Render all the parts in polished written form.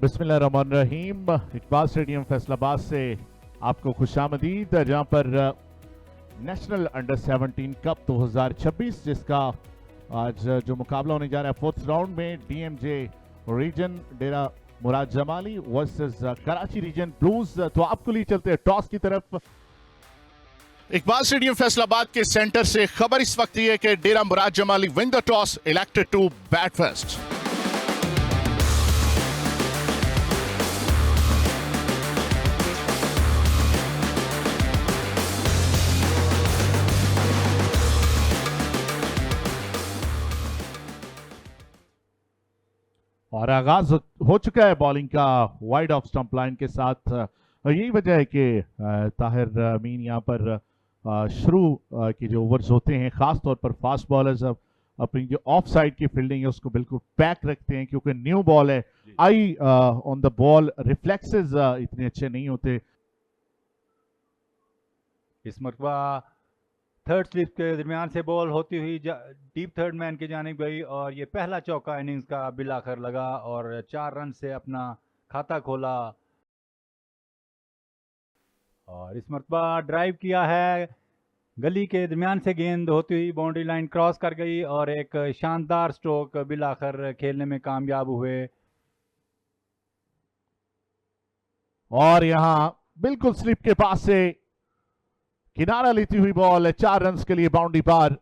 बिस्मिल्लाहिर्रहमानिर्रहीम। इकबाल स्टेडियम फैसलाबाद से आपको खुशामदीद, जहां पर नेशनल अंडर 17 कप 2026 जिसका आज जो मुकाबला होने जा रहा है फोर्थ राउंड में DMJ region Dera Murad Jamali versus Karachi region blues. तो आपको लिए चलते हैं टॉस की तरफ। इकबाल स्टेडियम फैसलाबाद के सेंटर से खबर इस वक्त ये है कि Dera Murad Jamali win the toss, elected to bat first. और आगाज हो चुका है बॉलिंग का वाइड ऑफ स्टंप लाइन के साथ। यही वजह है कि ताहिर अमीन यहाँ पर शुरू के जो ओवर्स होते हैं खास तौर पर फास्ट बॉलर्स अपनी जो ऑफ साइड की फील्डिंग है उसको बिल्कुल पैक रखते हैं, क्योंकि न्यू बॉल है, आई ऑन द बॉल रिफ्लेक्सेस इतने अच्छे नहीं होते। इस मरतबा थर्ड स्लिप के दरमियान से बॉल होती हुई डीप थर्ड मैन की जानिब गई और ये पहला चौका इनिंग्स का बिल आखिर लगा और 4 रन से अपना खाता खोला। और इस मरतबा ड्राइव किया है, गली के दरमियान से गेंद होती हुई बाउंड्री लाइन क्रॉस कर गई और एक शानदार स्ट्रोक बिल आखिर खेलने में कामयाब हुए। और यहां बिल्कुल स्लिप के पास से किनारा लेती हुई बॉल 4 रन के लिए बाउंड्री पार।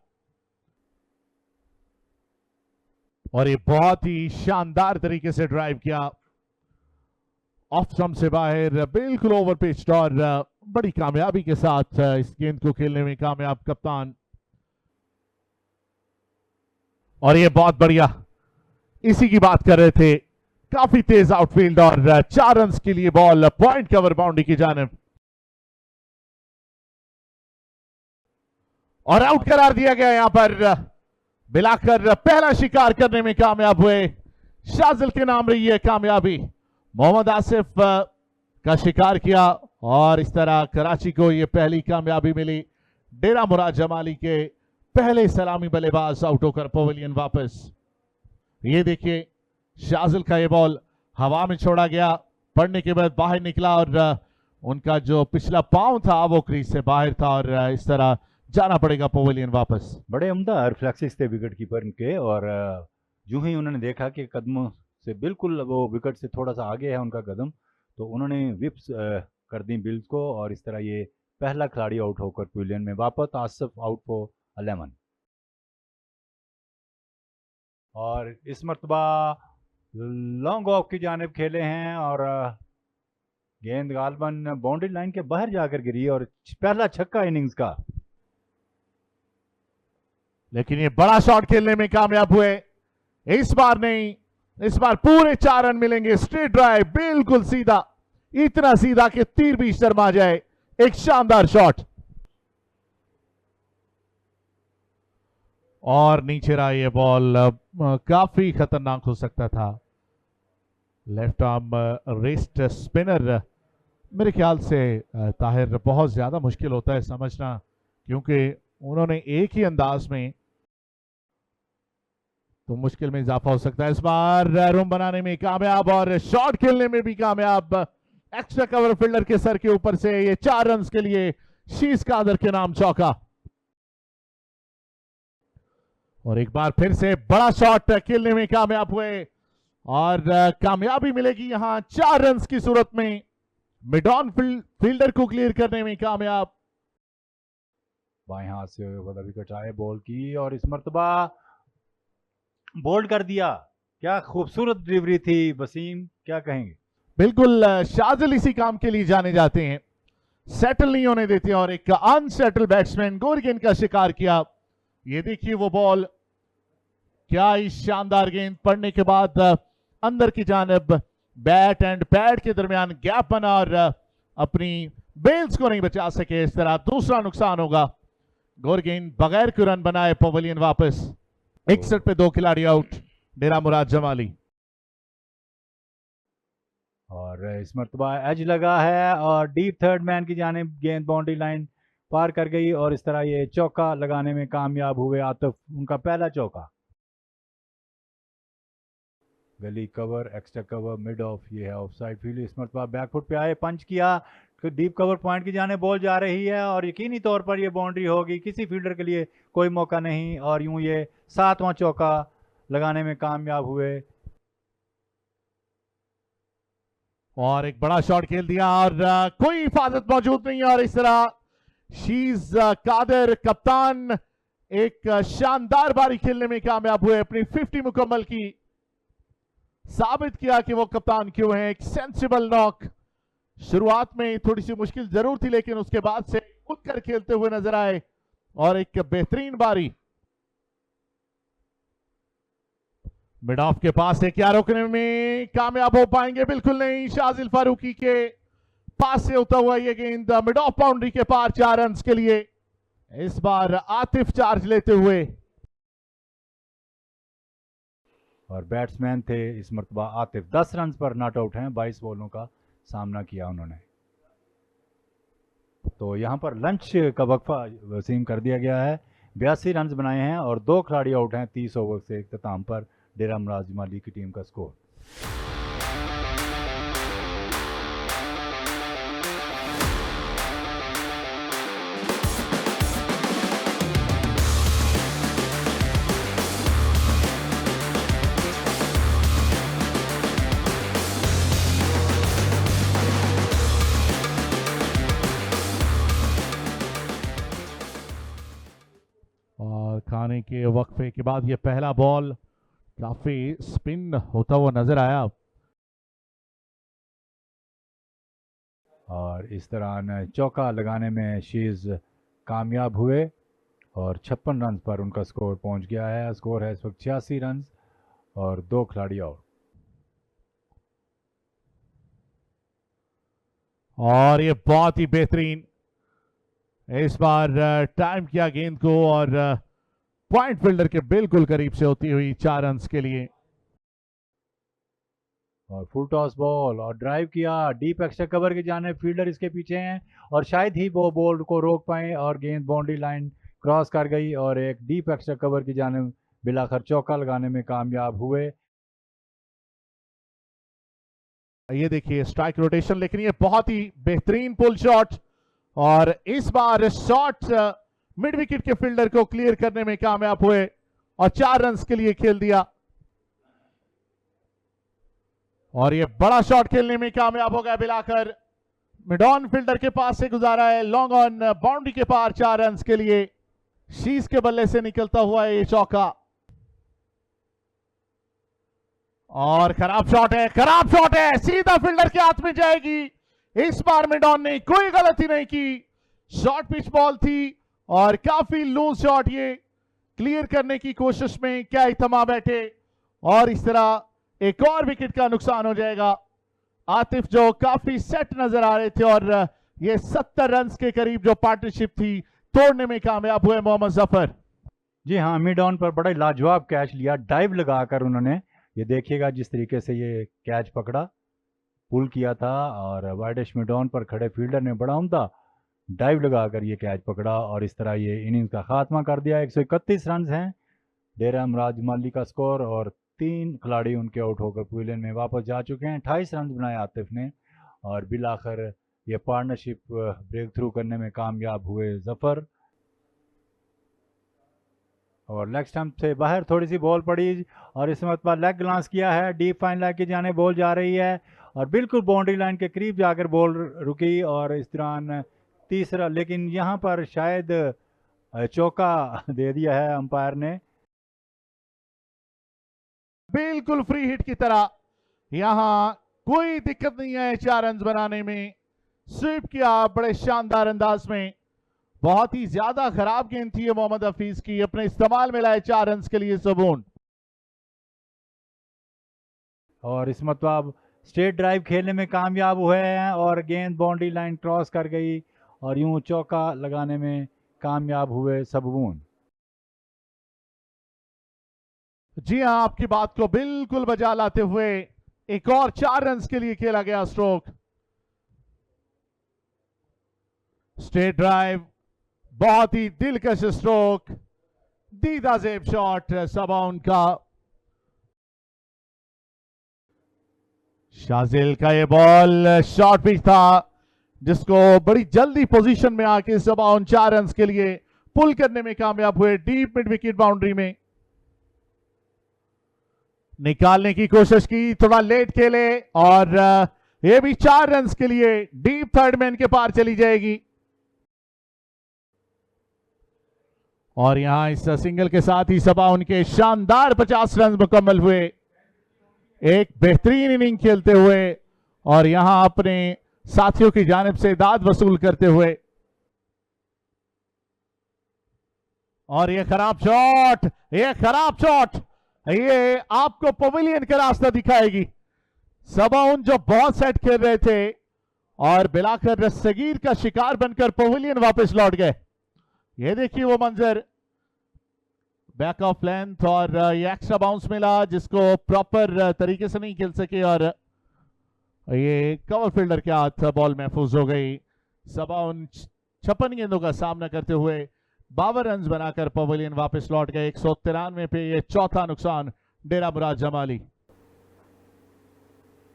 और ये बहुत ही शानदार तरीके से ड्राइव किया ऑफ स्टंप से बाहर, बिल्कुल ओवर पिच्ड और बड़ी कामयाबी के साथ इस गेंद को खेलने में कामयाब कप्तान। और ये बहुत बढ़िया, इसी की बात कर रहे थे, काफी तेज आउटफील्ड और 4 रन के लिए बॉल पॉइंट कवर बाउंड्री की जानिब और आउट करार दिया गया। यहां पर बिलाकर पहला शिकार करने में कामयाब हुए, शाजिल के नाम रही है कामयाबी। मोहम्मद आसिफ का शिकार किया और इस तरह कराची को यह पहली कामयाबी मिली। डेरा मुराद जमाली के पहले सलामी बल्लेबाज आउट होकर पवेलियन वापस। ये देखिए शाजिल का ये बॉल हवा में छोड़ा गया, पड़ने के बाद बाहर निकला और उनका जो पिछला पांव था वो क्रीज से बाहर था और इस तरह जाना पड़ेगा पवेलियन वापस। बड़े उम्दा रिफ्लेक्सेस थे विकेट कीपर के और यूं ही उन्होंने देखा कि कदमों से बिल्कुल वो विकेट से थोड़ा सा आगे है उनका कदम, तो उन्होंने विप्स कर दी बिल्स को और इस तरह ये पहला खिलाड़ी आउट होकर पवेलियन में वापस। आसिफ आउट फॉर 11 और इस मरतबा लॉन्ग ऑफ की जानिब खेले हैं और गेंद गालबन बाउंड्री लाइन के बाहर जाकर गिरी और पहला छक्का इनिंग्स का। लेकिन ये बड़ा शॉट खेलने में कामयाब हुए, इस बार नहीं, इस बार पूरे 4 रन मिलेंगे। स्ट्रेट ड्राइव बिल्कुल सीधा, इतना सीधा कि तीर भी शर्मा जाए। एक शानदार शॉट और नीचे रहा ये बॉल, काफी खतरनाक हो सकता था। लेफ्ट आर्म रेस्ट स्पिनर, मेरे ख्याल से ताहिर बहुत ज्यादा मुश्किल होता है समझना, क्योंकि उन्होंने एक ही अंदाज में, तो मुश्किल में इजाफा हो सकता है। इस बार रूम बनाने में कामयाब और शॉट खेलने में भी कामयाब। एक्स्ट्रा कवर फील्डर के सर के ऊपर से ये 4 रन के लिए शीश कादर के नाम चौका। और एक बार फिर से बड़ा शॉट खेलने में कामयाब हुए और कामयाबी मिलेगी यहां 4 रन की सूरत में। मिड ऑन फील्डर को क्लियर करने में कामयाब। बाएं हाथ से विकेट आए बॉल की और इस मरतबा बोल्ड कर दिया। क्या खूबसूरत डिलीवरी थी वसीम, क्या कहेंगे? बिल्कुल, शाजिल इसी काम के लिए जाने जाते हैं, सेटल नहीं होने देते और एक अनसेटल बैट्समैन गोर गेंद का शिकार किया। ये देखिए वो बॉल, क्या इस शानदार गेंद पड़ने के बाद अंदर की जानब बैट एंड पैड के दरमियान गैप बना और अपनी बेल्स को नहीं बचा सके। इस तरह दूसरा नुकसान होगा। गोर गेंद बगैर कोई रन बनाए पवेलियन वापस। 61 पे 2 खिलाड़ी आउट, डेरा मुराद जमाली। और इस मरतबा एज लगा है और डीप थर्ड मैन की जानिब गेंद बाउंड्री लाइन पार कर गई और इस तरह ये चौका लगाने में कामयाब हुए आतिफ, उनका पहला चौका। गली cover, extra cover, mid of, ये है ऑफ साइड फील्ड। इस मरतबा बैकफुट पे आए, पंच किया, डीप कवर पॉइंट की जाने बॉल जा रही है और यकीनी तौर पर ये बाउंड्री होगी, किसी फील्डर के लिए कोई मौका नहीं। और यूं ये 7वां चौका लगाने में कामयाब हुए। और एक बड़ा शॉट खेल दिया और कोई हिफाजत मौजूद नहीं है। और इस तरह शीज कादर कप्तान एक शानदार बारी खेलने में कामयाब हुए, अपनी 50 मुकम्मल की, साबित किया कि वो कप्तान क्यों है। एक सेंसिबल नॉक, शुरुआत में थोड़ी सी मुश्किल जरूर थी लेकिन उसके बाद से उठ कर खेलते हुए नजर आए और एक बेहतरीन बारी। मिड ऑफ के पास है, क्या रोकने में कामयाब हो पाएंगे? बिल्कुल नहीं। शाजिल फारूकी के पास से होता हुआ ये गेंद मिड ऑफ बाउंड्री के पार, 4 रन के लिए। इस बार आतिफ चार्ज लेते हुए, और बैट्समैन थे इस मरतबा आतिफ। 10 रन पर नॉट आउट हैं, 22 बॉलों का सामना किया उन्होंने। तो यहाँ पर लंच का वक्फा वसीम कर दिया गया है। 82 रन बनाए हैं और 2 खिलाड़ी आउट हैं 30 ओवर से इख्तिताम पर। डेरा अमराज माली की टीम का स्कोर। और खाने के वक्फे के बाद ये पहला बॉल काफी स्पिन होता हुआ नजर आया। और इस दौरान चौका लगाने में शीज कामयाब हुए और 56 रन पर उनका स्कोर पहुंच गया है। स्कोर है इस वक्त 86 रन और 2 खिलाड़ी आउट। और ये बहुत ही बेहतरीन, इस बार टाइम किया गेंद को और पॉइंट फील्डर के बिल्कुल करीब से होती हुई 4 रन के लिए। और फुल टॉस बॉल और ड्राइव किया, डीप एक्स्ट्रा कवर की जाने, फील्डर इसके पीछे हैं और शायद ही वो बॉल को रोक पाए और गेंद बाउंड्री लाइन क्रॉस कर गई और एक डीप एक्स्ट्रा कवर की जाने बिलाखर चौका लगाने में कामयाब हुए। ये देखिए स्ट्राइक रोटेशन, लेकिन ये बहुत ही बेहतरीन पुल शॉट और इस बार शॉट मिड विकेट के फील्डर को क्लियर करने में कामयाब हुए और 4 रन के लिए खेल दिया। और ये बड़ा शॉट खेलने में कामयाब हो गया बिलाकर, मिड ऑन फील्डर के पास से गुजारा है, लॉन्ग ऑन बाउंड्री के पार 4 रन के लिए। शीज के बल्ले से निकलता हुआ ये चौका और खराब शॉट है, खराब शॉट है, सीधा फील्डर के हाथ में जाएगी। इस बार मिडॉन ने कोई गलती नहीं की, शॉर्ट पिच बॉल थी और काफी लूज शॉट, ये क्लियर करने की कोशिश में क्या ही थमा बैठे और इस तरह एक और विकेट का नुकसान हो जाएगा। आतिफ जो काफी सेट नजर आ रहे थे और ये 70 रन के करीब जो पार्टनरशिप थी तोड़ने में कामयाब हुए मोहम्मद जफर। जी हाँ, मिड ऑन पर बड़ा लाजवाब कैच लिया, डाइव लगाकर उन्होंने, ये देखिएगा जिस तरीके से ये कैच पकड़ा, पुल किया था और वाइडिश मिड ऑन पर खड़े फील्डर ने बड़ा उम्दा डाइव लगाकर ये कैच पकड़ा और इस तरह ये इनिंग्स का खात्मा कर दिया। 131 रन हैं डेरा अमराज माली का स्कोर और 3 खिलाड़ी उनके आउट होकर पवेलियन में वापस जा चुके हैं। 28 रन बनाए आतिफ ने और बिलाखिर ये पार्टनरशिप ब्रेक थ्रू करने में कामयाब हुए जफर। और लेग स्टंप से बाहर थोड़ी सी बॉल पड़ी और इस मरतबा लेग ग्लांस किया है, डीप फाइन लेग की जाने बॉल जा रही है और बिल्कुल बाउंड्री लाइन के करीब जाकर बॉल रुकी और इस दौरान तीसरा, लेकिन यहाँ पर शायद चौका दे दिया है अंपायर ने। बिल्कुल फ्री हिट की तरह, यहां कोई दिक्कत नहीं है 4 रन बनाने में, स्वीप किया बड़े शानदार अंदाज में। बहुत ही ज्यादा खराब गेंद थी मोहम्मद हफीज की, अपने इस्तेमाल में लाए 4 रन के लिए सबून। और इस मतलब स्ट्रेट ड्राइव खेलने में कामयाब हुए हैं और गेंद बाउंड्री लाइन क्रॉस कर गई और यूं चौका लगाने में कामयाब हुए सबून। जी हां, आपकी बात को बिल्कुल बजा लाते हुए एक और 4 रन के लिए खेला गया स्ट्रोक। स्ट्रेट ड्राइव, बहुत ही दिलकश स्ट्रोक, दीदा जेब शॉट सबॉन का। शाजिल का ये बॉल शॉर्ट पिच था जिसको बड़ी जल्दी पोजीशन में आके सबा 4 रन के लिए पुल करने में कामयाब हुए। डीप मिड विकेट बाउंड्री में निकालने की कोशिश की, थोड़ा लेट खेले और ये भी 4 रन के लिए डीप थर्ड मैन के पार चली जाएगी। और यहां इस सिंगल के साथ ही सबा उनके शानदार 50 रन मुकम्मल हुए। एक बेहतरीन इनिंग खेलते हुए और यहां अपने साथियों की जानिब से दाद वसूल करते हुए। और ये खराब शॉट, ये आपको पवेलियन का रास्ता दिखाएगी। सबाउन जो बहुत सेट खेल रहे थे और बिलाकर सगीर का शिकार बनकर पवेलियन वापस लौट गए। ये देखिए वो मंजर, बैक ऑफ लेंथ और ये एक्स्ट्रा बाउंस मिला जिसको प्रॉपर तरीके से नहीं खेल सके और ये कवर फील्डर के हाथ बॉल महफूज हो गई। 56 गेंदों का सामना करते हुए 52 रन बनाकर पवेलियन वापस लौट गए। 193 पे ये चौथा नुकसान डेरा मुराद जमाली।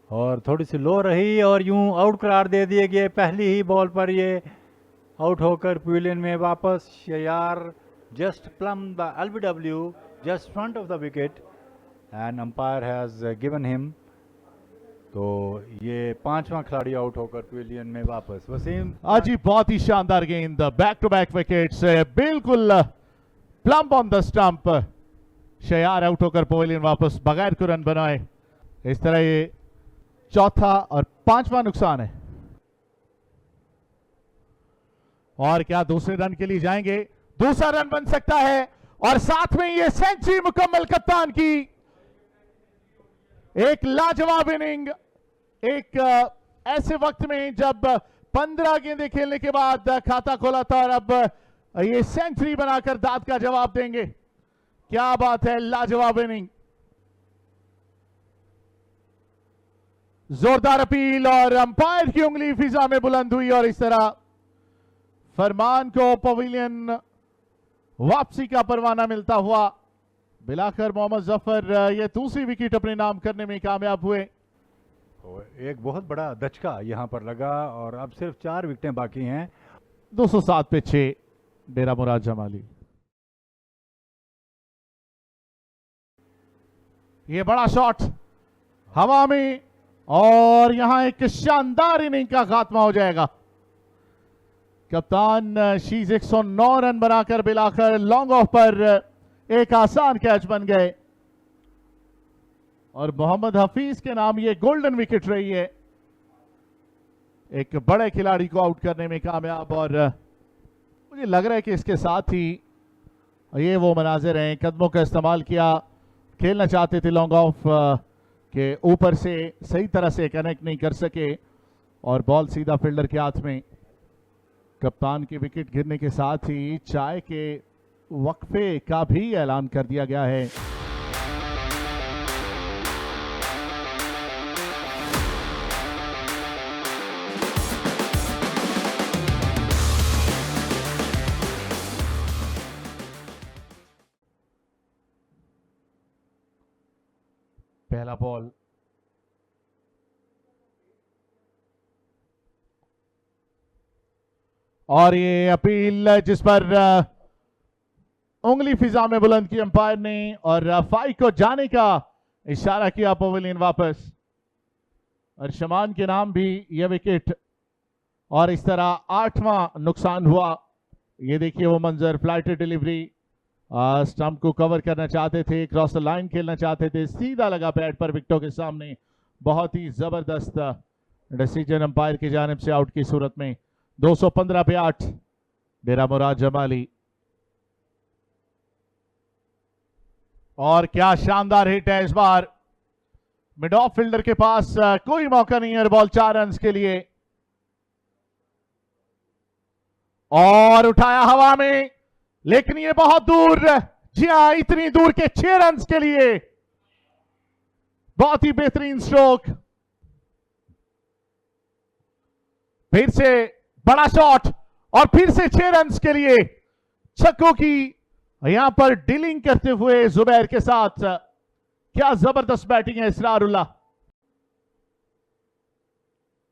और थोड़ी सी लो रही और यूं आउट करार दे दिए गए पहली ही बॉल पर। ये आउट होकर पवेलियन में वापस। शयार just plumbed the LBW just front of the wicket and umpire has given him। तो ये 5वां खिलाड़ी आउट होकर पवेलियन में वापस। वसीम आज ही बहुत ही शानदार गेंद, बैक टू बैक विकेट से बिल्कुल प्लम्ब ऑन द स्टंप। शयार आउट होकर पवेलियन वापस बगैर को रन बनाए। इस तरह ये चौथा और 5वां नुकसान है। और क्या दूसरे रन के लिए जाएंगे? दूसरा रन बन सकता है और साथ में ये सेंचुरी मुकम्मल कप्तान की। एक लाजवाब इनिंग, एक ऐसे वक्त में जब 15 गेंदें खेलने के बाद खाता खोला था और अब ये सेंचुरी बनाकर दाद का जवाब देंगे। क्या बात है, लाजवाब इनिंग। जोरदार अपील और अंपायर की उंगली फिजा में बुलंद हुई और इस तरह फरमान को पवेलियन वापसी का परवाना मिलता हुआ। बिलाकर मोहम्मद जफर ये दूसरी विकेट अपने नाम करने में कामयाब हुए। एक बहुत बड़ा दचका यहां पर लगा और अब सिर्फ 4 विकेटें बाकी हैं। 207 पे 6 डेरा मुराद जमाली। ये बड़ा शॉट हवा में और यहां एक शानदार इनिंग का खात्मा हो जाएगा। कप्तान शीज 109 रन बनाकर बिलाकर लॉन्ग ऑफ पर एक आसान कैच बन गए और मोहम्मद हफीज के नाम ये गोल्डन विकेट रही है। एक बड़े खिलाड़ी को आउट करने में कामयाब और मुझे लग रहा है कि इसके साथ ही ये वो मनाजिर हैं। कदमों का इस्तेमाल किया, खेलना चाहते थे लॉन्ग ऑफ के ऊपर से, सही तरह से कनेक्ट नहीं कर सके और बॉल सीधा फील्डर के हाथ में। कप्तान की विकेट गिरने के साथ ही चाय के वक्फे का भी ऐलान कर दिया गया है। पहला बॉल और ये अपील जिस पर उंगली फिजा में बुलंद की अंपायर ने और फाई को जाने का इशारा किया। पवेलियन वापस और शमान के नाम भी यह विकेट और इस तरह 8वां नुकसान हुआ। ये देखिए वो मंजर, फ्लाइटेड डिलीवरी, स्टंप को कवर करना चाहते थे, क्रॉस द लाइन खेलना चाहते थे, सीधा लगा पैड पर विकेटों के सामने। बहुत ही जबरदस्त डिसीजन अंपायर की जानिब से आउट की सूरत में। 215 पे 8 डेरा मुराद जमाली। और क्या शानदार हिट है इस बार। मिड ऑफ फील्डर के पास कोई मौका नहीं है बॉल 4 रन के लिए और उठाया हवा में, लेकिन ये बहुत दूर, जी हां इतनी दूर के 6 रन के लिए बहुत ही बेहतरीन स्ट्रोक। फिर से बड़ा शॉट और फिर से 6 रन के लिए छक्कों की यहां पर डीलिंग करते हुए जुबैर के साथ। क्या जबरदस्त बैटिंग है इसरारुल्लाह।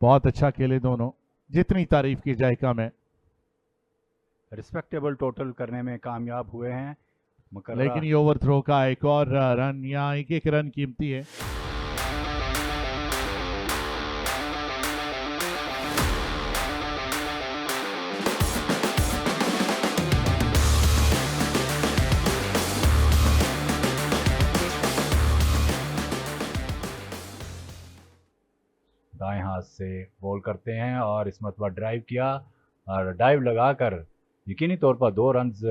बहुत अच्छा खेले दोनों, जितनी तारीफ की जाए कम है। रिस्पेक्टेबल टोटल करने में कामयाब हुए हैं मुकर्रा। लेकिन ये ओवर थ्रो का एक और रन, यहाँ एक एक रन कीमती है। दाएं हाथ से बॉल करते हैं और इस मरतबा ड्राइव किया और डाइव लगाकर यकीनी तौर पर 2 रन्स,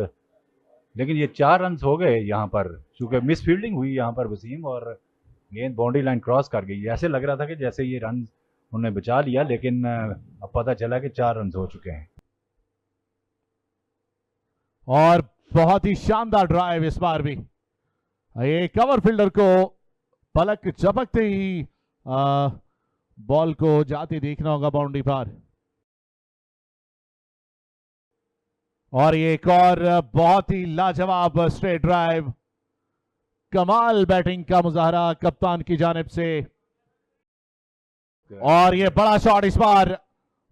लेकिन ये 4 रन्स हो गए यहाँ पर, चूंकि मिस फील्डिंग हुई यहाँ पर वसीम और गेंद बाउंड्री लाइन क्रॉस कर गई। ऐसे लग रहा था कि जैसे ये रन उन्होंने बचा लिया, लेकिन अब पता चला कि 4 रन्स हो चुके हैं। और बहुत ही शानदार ड्राइव इस बार भी। ये कवर फील्डर को पलक झपकते ही बॉल को जाते देखना होगा बाउंड्री पार। और ये एक और बहुत ही लाजवाब स्ट्रेट ड्राइव, कमाल बैटिंग का मुजाहरा कप्तान की जानिब से। और ये बड़ा शॉट इस बार,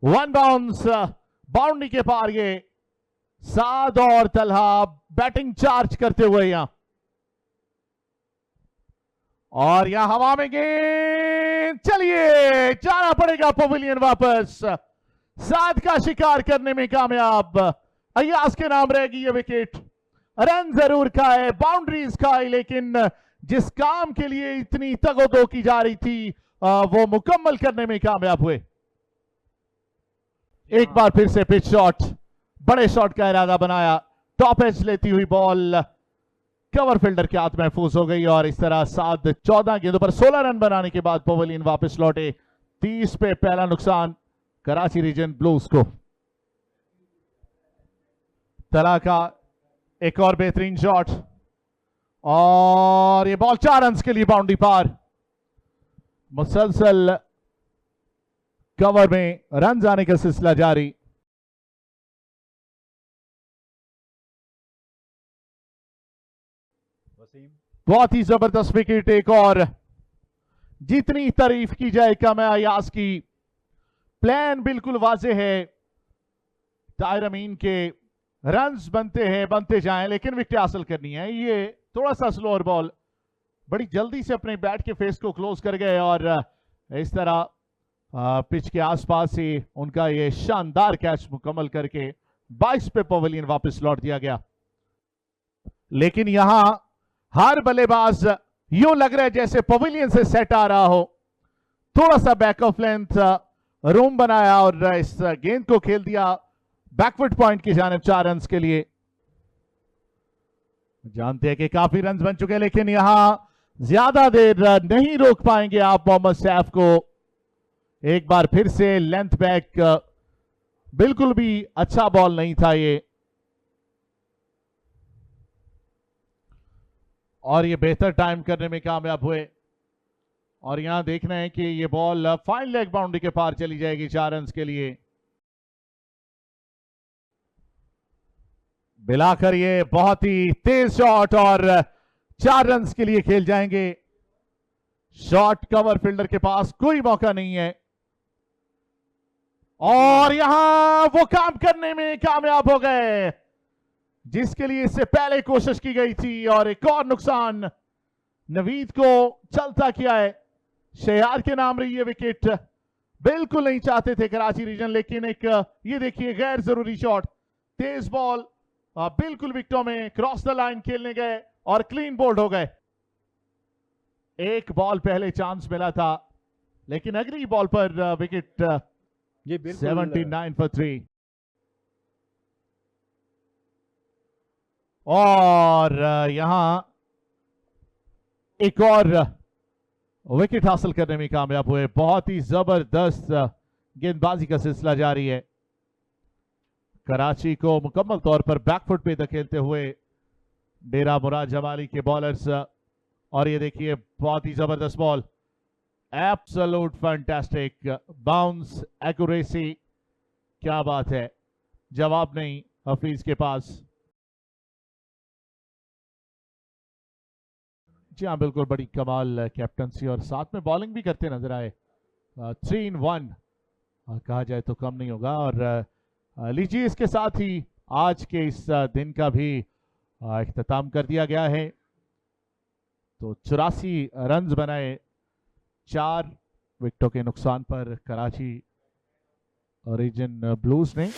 1 बाउंस बाउंड्री के पार। ये साद और तलहा बैटिंग चार्ज करते हुए यहां, और यहां हवा में गेंद, चलिए जाना पड़ेगा पवेलियन वापस। साद का शिकार करने में कामयाब, अयाज के नाम रहेगी ये विकेट। रन जरूर खाए, बाउंड्रीज खाए, लेकिन जिस काम के लिए इतनी तगोदो की जा रही थी वो मुकम्मल करने में कामयाब हुए। एक बार फिर से पिच शॉट, बड़े शॉट का इरादा बनाया, टॉप एज लेती हुई बॉल कवर फील्डर के हाथ महफूज हो गई। और इस तरह 14 गेंदों पर 16 रन बनाने के बाद पवेलियन वापस लौटे। 30 पे पहला नुकसान कराची रीजन ब्लूज को। तला का एक और बेहतरीन शॉट, और ये बॉल 4 रन के लिए बाउंड्री पार। मुसलसल कवर में रन आने का सिलसिला जारी। बहुत ही जबरदस्त विकेट, एक और। जितनी तारीफ की जाए कम है अयाज की। प्लान बिल्कुल वाजे है, ताहिर अमीन के रन्स बनते हैं, बनते जाएं, लेकिन विकेट हासिल करनी है। ये थोड़ा सा स्लोअर बॉल, बड़ी जल्दी से अपने बैट के फेस को क्लोज कर गए, और इस तरह पिच के आसपास ही उनका ये शानदार कैच मुकम्मल करके 22 पे पवेलियन वापस लौट दिया गया। लेकिन यहां हर बल्लेबाज यूं लग रहा है जैसे पवेलियन से सेट आ रहा हो। थोड़ा सा बैक ऑफ लेंथ रूम बनाया और इस गेंद को खेल दिया बैकवर्ड पॉइंट की जानिब 4 रन के लिए। जानते हैं कि काफी रन बन चुके हैं, लेकिन यहां ज्यादा देर नहीं रोक पाएंगे आप मोहम्मद सैफ को। एक बार फिर से लेंथ बैक, बिल्कुल भी अच्छा बॉल नहीं था ये, और ये बेहतर टाइम करने में कामयाब हुए। और यहां देखना है कि ये बॉल फाइन लेग बाउंड्री के पार चली जाएगी 4 रन के लिए। मिलाकर ये बहुत ही तेज शॉट, और 4 रन के लिए खेल जाएंगे। शॉट कवर फील्डर के पास कोई मौका नहीं है, और यहां वो काम करने में कामयाब हो गए जिसके लिए इससे पहले कोशिश की गई थी। और एक और नुकसान नवीद को चलता किया है। शहयार के नाम रही है विकेट, बिल्कुल नहीं चाहते थे कराची रीजन, लेकिन एक ये देखिए गैर जरूरी शॉट, तेज बॉल बिल्कुल विकेटों में क्रॉस द लाइन खेलने गए और क्लीन बोल्ड हो गए। एक बॉल पहले चांस मिला था, लेकिन अगली बॉल पर विकेट 79 for 3। और यहां एक और विकेट हासिल करने में कामयाब हुए। बहुत ही जबरदस्त गेंदबाजी का सिलसिला जारी है। कराची को मुकम्मल तौर पर बैकफुट पे धकेलते हुए डेरा मुराद जमाली के बॉलर्स। और ये देखिए बहुत ही जबरदस्त ball, absolute fantastic bounce, accuracy, क्या बात है, जवाब नहीं हफीज के पास। जी हाँ, बिल्कुल बड़ी कमाल कैप्टनसी, और साथ में बॉलिंग भी करते नजर आए। 3 in 1 कहा जाए तो कम नहीं होगा। और लीजिए इसके साथ ही आज के इस दिन का भी इख्तिताम कर दिया गया है। तो 84 रन्स बनाए 4 विकेटों के नुकसान पर कराची ओरिजिन ब्लूज ने।